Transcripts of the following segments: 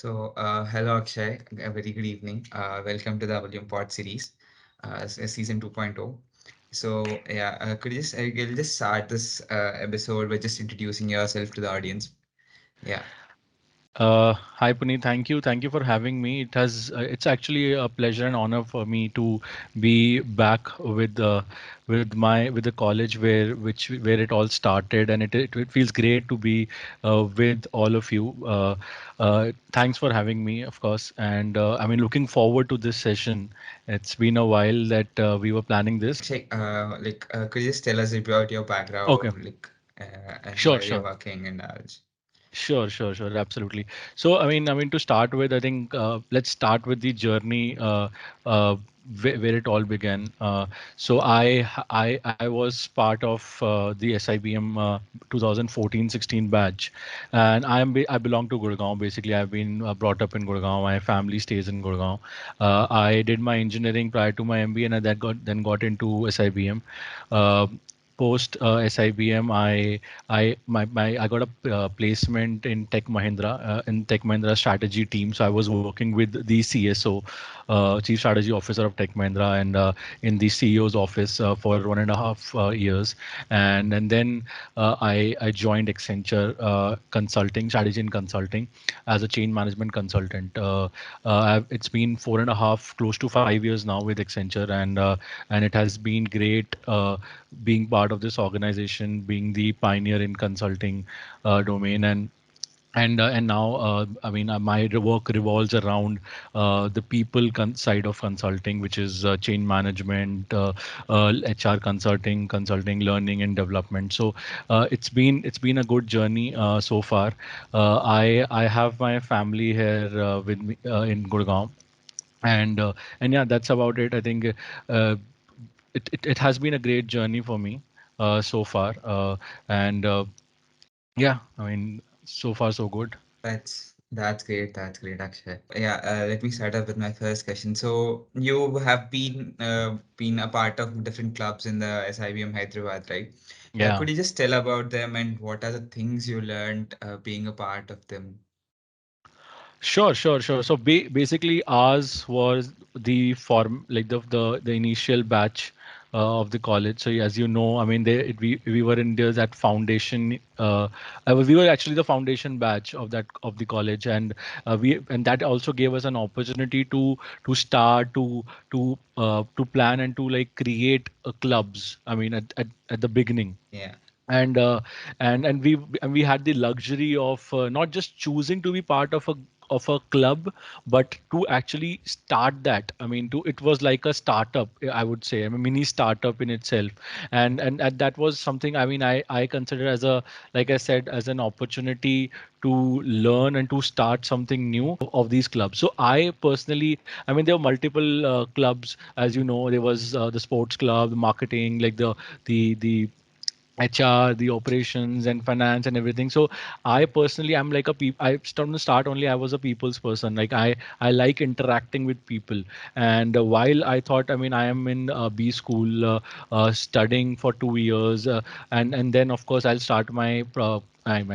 Hello Akshay, a very good evening. Welcome to the Alumpods series, season 2.0. Could you you'll just start this episode by just introducing yourself to the audience? Yeah. Hi Puneet, thank you for having me. It's actually a pleasure and honor for me to be back with the college where it all started, and it feels great to be with all of you. Thanks for having me, of course, and I mean looking forward to this session. It's been a while that we were planning this. Akshay, could you just tell us about your Okay, background, and sure, where you're sure. working and all? Sure, absolutely. So, to start with, I think let's start with the journey where it all began. I was part of the SIBM 2014-16 batch, and I belong to Gurgaon. Basically, I've been brought up in Gurgaon. My family stays in Gurgaon. I did my engineering prior to my MBA, and I that got into SIBM. Uh, Post SIBM, I got a placement in Tech Mahindra strategy team. So I was working with the CSO, Chief Strategy Officer of Tech Mahindra, and in the CEO's office for 1.5 years, and then I joined Accenture consulting, strategy and consulting, as a change management consultant. It's been 4.5, close to 5 years now with Accenture, and it has been great being part of this organization, being the pioneer in consulting domain, and now my work revolves around the side of consulting, which is change management, HR consulting, learning and development. So it's been a good journey so far. I have my family here with me in Gurgaon, and yeah, that's about it. I think it has been a great journey for me so far, and yeah, so far so good. That's great. That's great, Akshay. Let me start up with my first question. So you have been a part of different clubs in the SIBM Hyderabad, right? Yeah. Could you just tell about them and what are the things you learned being a part of them? Sure. So basically, ours was the form, like the initial batch of the college. So as you know, we were in there that foundation. We were actually the foundation batch of the college, and that also gave us an opportunity to start to plan and to like create clubs. At the beginning, Yeah. and we had the luxury of not just choosing to be part of a club, but to actually start that. It was like a startup, I would say, mini startup in itself, and that was something, I consider as a, like I said, as an opportunity to learn and to start something new of these clubs. So I personally, there were multiple clubs, as you know. There was the sports club, the marketing, like the HR, the operations and finance and everything. So I personally, I'm like a I from the start only, I was a people's person. Like I like interacting with people. And while I thought, I am in B school, studying for 2 years, and then of course I'll start my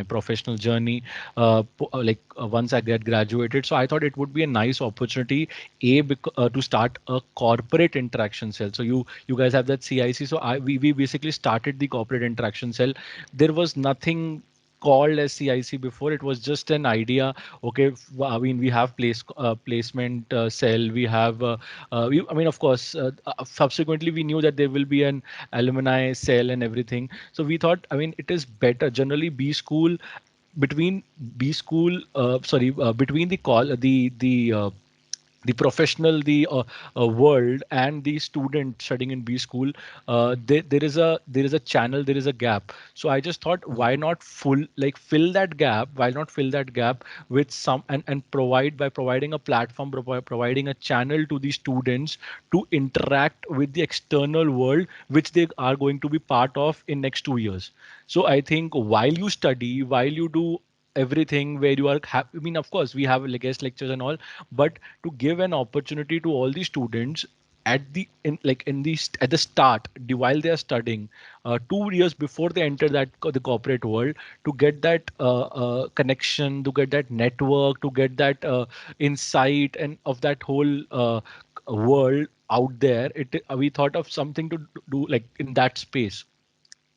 professional journey once I get graduated. So I thought it would be a nice opportunity, to start a corporate interaction cell. So you guys have that CIC. So we basically started the corporate interaction cell. There was nothing called as CIC before. It was just an idea. Okay, we have placement cell. We have of course, subsequently we knew that there will be an alumni cell and everything. So we thought, it is better. Generally, B school, between B school, sorry, between the professional, the world, and the student studying in B school, there is a channel, there is a gap. So I just thought, why not fill that gap? Why not fill that gap with some, and provide, by providing a platform, providing a channel to the students to interact with the external world, which they are going to be part of in next 2 years. So I think while you study, while you do everything, where you are of course we have like guest lectures and all, but to give an opportunity to all the students, at the in like in the at the start, while they are studying, 2 years before they enter the corporate world, to get that connection, to get that network, to get that insight and of that whole world out there. We thought of something to do like in that space.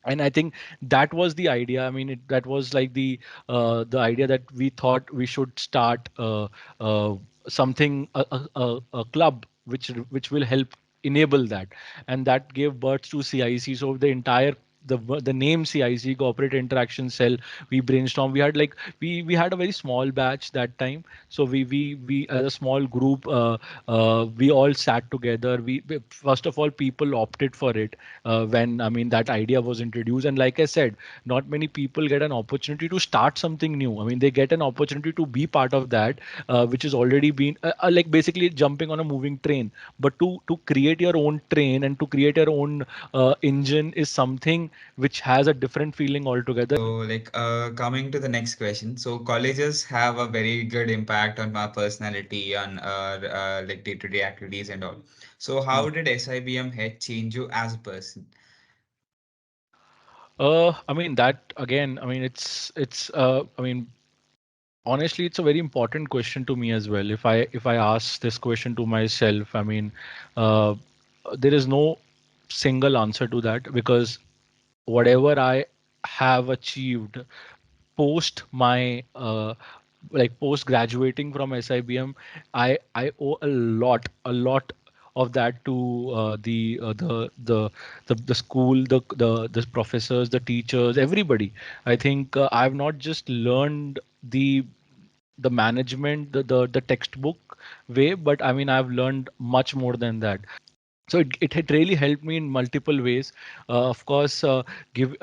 And I think that was the idea. I mean, that was like the idea that we thought we should start uh, something, a club which will help enable that, and that gave birth to CIC. So the entire the name CIC, corporate interaction cell, we brainstormed. We had like we had a very small batch that time. So we as a small group, we all sat together. First of all, people opted for it when, I mean, that idea was introduced. And like I said, not many people get an opportunity to start something new. I mean, they get an opportunity to be part of that, which has already been like basically jumping on a moving train. But to create your own train and to create your own engine is something which has a different feeling altogether. So, like, coming to the next question. So, colleges have a very good impact on our personality, on our like day-to-day activities and all. So, Hmm. how did SIBM head change you as a person? I mean that again. I mean it's. I mean, honestly, it's a very important question to me as well. If I ask this question to myself, I mean, uh, there is no single answer to that, because whatever I have achieved post my post graduating from SIBM, I owe a lot of that to the school, the professors, the teachers, everybody. I think I've not just learned the management, the textbook way, but I mean, I've learned much more than that. So it had really helped me in multiple ways. Of course, give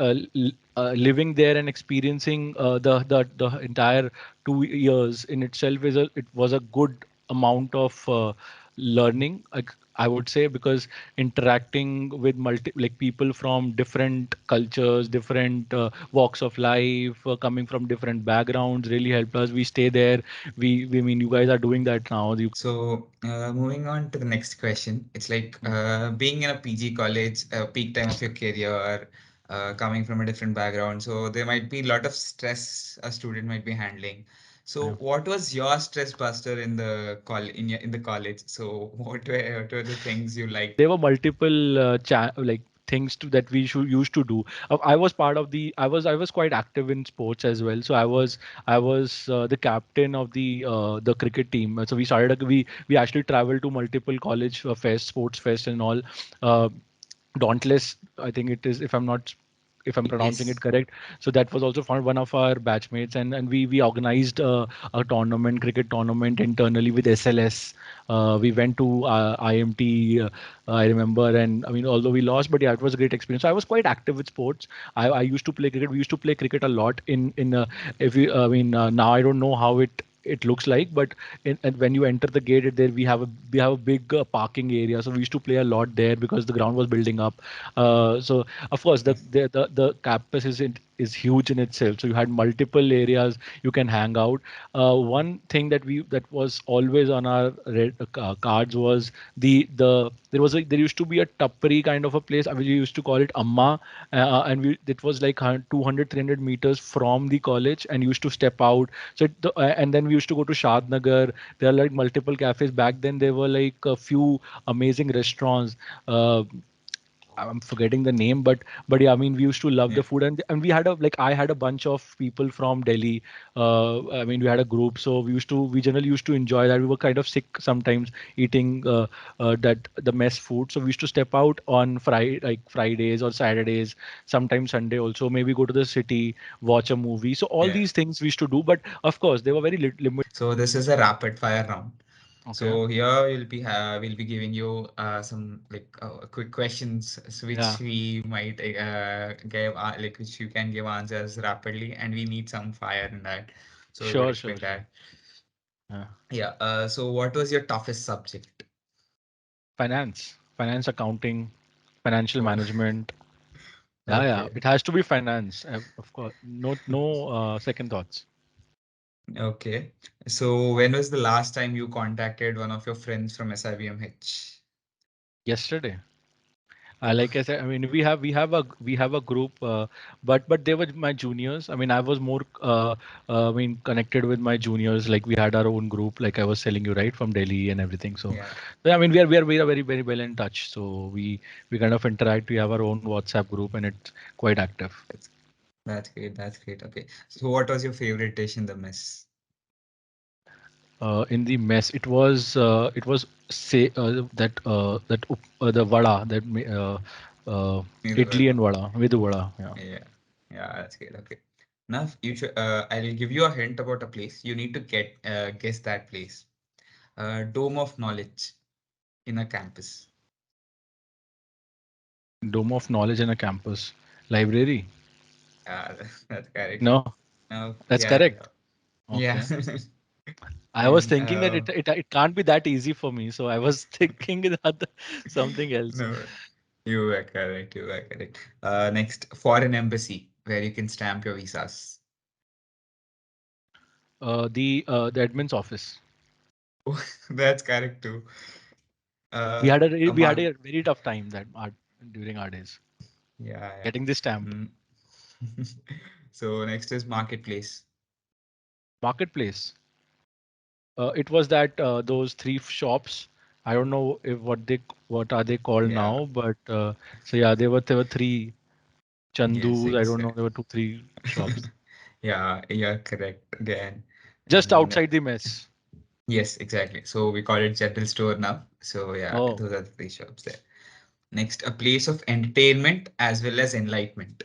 living there and experiencing the entire 2 years in itself it was a good amount of learning, I would say, because interacting with people from different cultures, different walks of life, coming from different backgrounds, really helped us. We stay there. We I mean, you guys are doing that now. You. So, moving on to the next question, it's like Mm. being in a PG college, peak time of your career, coming from a different background. So, there might be a lot of stress a student might be handling. So, Yeah. what was your stress buster in the in the college? So, what were the things you liked? There were multiple things that we should used to do. I was part of the I was quite active in sports as well. So I was the captain of the cricket team. So we actually traveled to multiple college fest, sports fest and all. uh, Dauntless, I think it is, if I'm pronouncing it Yes. correct. So that was also for one of our batchmates, and we organized a tournament, cricket tournament internally with SLS. We went to IMT, I remember, and I mean, although we lost, but yeah, it was a great experience. So I was quite active with sports. I used to play cricket. We used to play cricket a lot in if you I mean now I don't know how it looks like, but and when you enter the gate, there we have a big parking area, so we used to play a lot there because the ground was building up. So of course the campus is huge in itself, so you had multiple areas you can hang out. One thing that was always on our cards was there used to be a tappari kind of a place. We used to call it Amma, and it was like 200 300 meters from the college, and used to step out. So and then we used to go to Shad Nagar. There are like multiple cafes. Back then there were like a few amazing restaurants. uh, I'm forgetting the name, but yeah, I mean, we used to love Yeah. the food, and we had I had a bunch of people from Delhi. I mean, we had a group, so we generally used to enjoy that. We were kind of sick sometimes eating that the mess food, so we used to step out on Fridays or Saturdays, sometimes Sunday also. Maybe go to the city, watch a movie. So all Yeah. these things we used to do, but of course they were very limited. So this is a rapid fire round. Okay. So here we'll be giving you some like quick questions which Yeah. we might give like which you can give answers rapidly, and we need some fire in that. So we would Sure. Sure. expect Sure. that. Yeah. Yeah. So what was your toughest subject? Finance, accounting, financial Oh, management. Yeah, yeah. okay. It has to be finance, of course. No second thoughts. Okay. So when was the last time you contacted one of your friends from SIBM-H? Yesterday. Oh, Like I said, I mean, we have a group, but they were my juniors. I mean, I was more, I mean, connected with my juniors. Like we had our own group, like I was telling you, right, from Delhi and everything. So, yeah. yeah, I mean, we are very well in touch. So we kind of interact. We have our own WhatsApp group, and it's quite active. That's that's great. That's great. Okay. So, what was your favorite dish in the mess? In the mess, it was say the vada uh, idli Neither. and vada with vada. Yeah. Yeah. Yeah. That's great. Okay. Now, you should. I'll give you a hint about a place. You need to guess that place. Dome of knowledge in a campus. Dome of knowledge in a campus library. That's correct. No, No. that's Yeah. correct. Yeah. Okay. I was And thinking that it can't be that easy for me, so I was thinking that something else. no, you were correct. You were correct. Next, foreign embassy where you can stamp your visas. The admin's office. That's correct too. We Uh, had a we had mark. a very tough time during our days Yeah, yeah. getting this stamp. Mm. So next is marketplace. Marketplace. It was that those three shops. I don't know if what are they called Yeah. now, but so yeah, there were three Yes, Chandus. I don't know. exactly. There were two three shops Yeah, you're correct again. just And outside the mess. yes, exactly. So we call it general store now. So yeah, Oh, those are the three shops there. Next, a place of entertainment as well as enlightenment.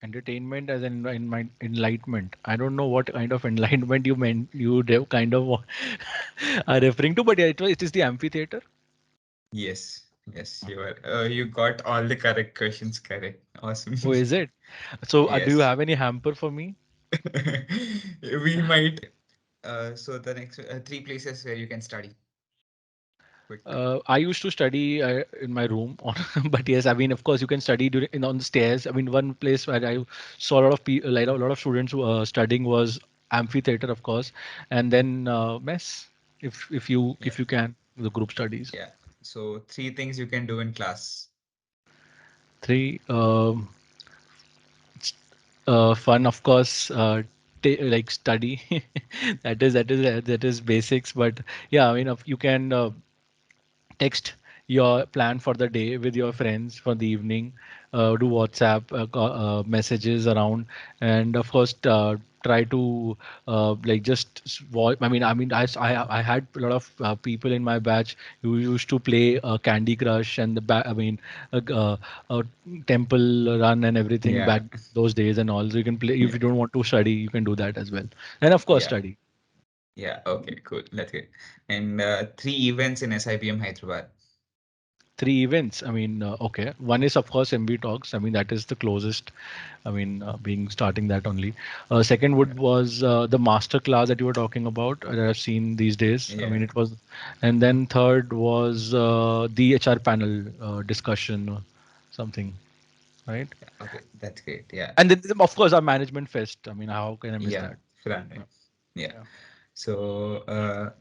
entertainment as in my enlightenment. I don't know what kind of enlightenment you meant. Kind of are referring to, but yeah, it is the amphitheater. Yes, yes, you are. You got all the correct questions correct. Awesome. Oh, is it? So, do you Yes. have any hamper for me? We might. So the next three places where you can study. Quick. I used to study in my room, but yes, I mean, of course, you can study on the stairs. I mean, one place where I saw a lot of people, like a lot of students who studying was amphitheater, of course, and then mess, Yeah, if you can, the group studies. yeah. So three things you can do in class. Three, fun, of course, like study. That is basics, but yeah, I mean, you can. Text your plan for the day with your friends for the evening, do WhatsApp messages around, and of course try to like just I mean I had a lot of people in my batch who used to play Candy Crush and I mean Temple Run and everything Yeah, back those days, and also you can play if you don't want to study, you can do that as well, and of course yeah, study. yeah. Okay, cool. That's good. And three events in SIBM Hyderabad. Three events. I mean, okay. One is of course MB Talks. I mean, that is the closest. I mean, being starting that only. Second Yeah, would was the master class that you were talking about that I've seen these days. I yeah. mean, it was, and then third was the HR panel discussion, something, right? Okay, that's great. Yeah, And then of course our management fest. I mean, how can I miss yeah. that? Fun. Yeah. Yeah. Yeah. So,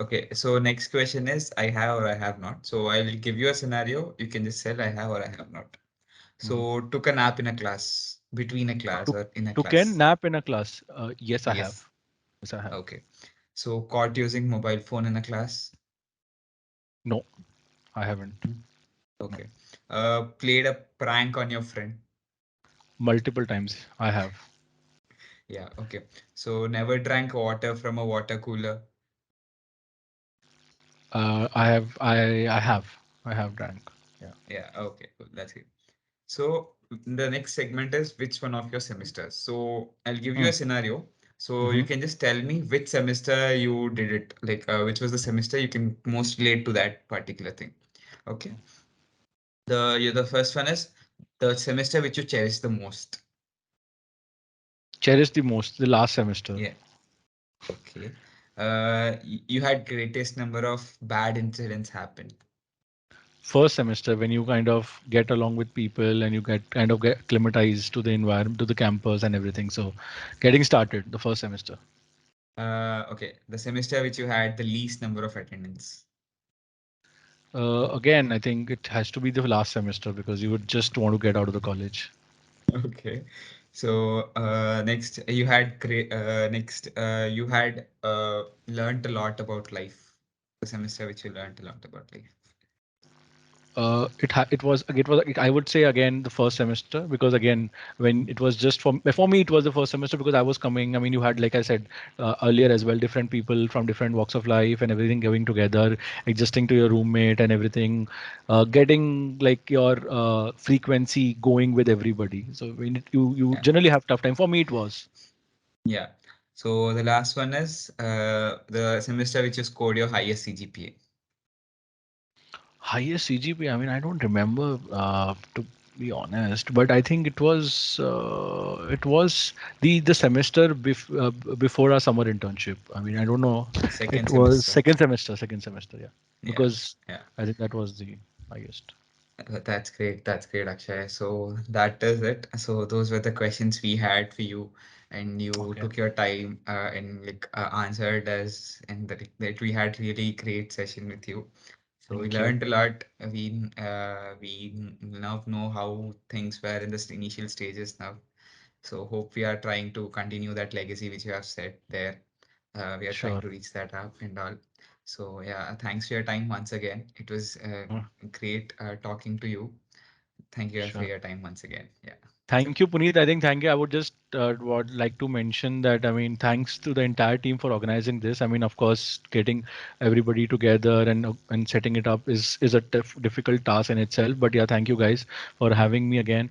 okay. So next question is I have or I have not. So I'll give you a scenario. You can just say I have or I have not. Mhm. So took a nap in a class, between a class To or in a to Ken class. nap in a class. Yes, I have. Yes. Yes, I have. Okay. So caught using mobile phone in a class. No, I haven't. Mm. No. Okay. Played a prank on your friend. Multiple times I have. Yeah. Okay. So never drank water from a water cooler. I have drank. Yeah. Yeah. Okay. Cool. That's it. So the next segment is which one of your semesters. So I'll give you Mm. a scenario. So you Hmm. can just tell me which semester you did it, like which was the semester you can most relate to that particular thing. Okay. The first one is the semester which you cherish the most. Cherish the most the last semester. Yeah. Okay. You had greatest number of bad incidents happen. First semester when you kind of get along with people and you get acclimatized to the environment, to the campus and everything. So, getting started the first semester. Okay. The semester which you had the least number of attendance. Again, I think it has to be the last semester because you would just want to get out of the college. Okay. So next you had you had learned a lot about life. The semester which you learned a lot about life. I would say again the first semester because again when it was just for me it was the first semester because I was coming. I mean you had like I said earlier as well different people from different walks of life and everything going together, adjusting to your roommate and everything, getting like your frequency going with everybody. So when you Yeah. generally have tough time. For me it was. Yeah. So the last one is the semester which you scored your highest CGPA. Highest CGP, I mean, I don't remember to be honest, but I think it was the semester before our summer internship. I mean, I don't know. It Second was semester. second semester, yeah, Yeah. because Yeah. I think that was the highest. That's great. That's great, Akshay. So that is it. So those were the questions we had for you, and you Okay, took your time and answered us, and that we had really great session with you. So we thank you. learned a lot. We now know how things were in the initial stages now. So hope we are trying to continue that legacy which you have set there. We are trying Sure, to reach that up and all. So yeah, thanks for your time once again. It was great talking to you. Thank you for sure. your time once again. Yeah. Thank you, Puneet. I think thank you. I would just would like to mention that I mean thanks to the entire team for organizing this. I mean, of course, getting everybody together and setting it up is a difficult task in itself. But yeah, thank you guys for having me again.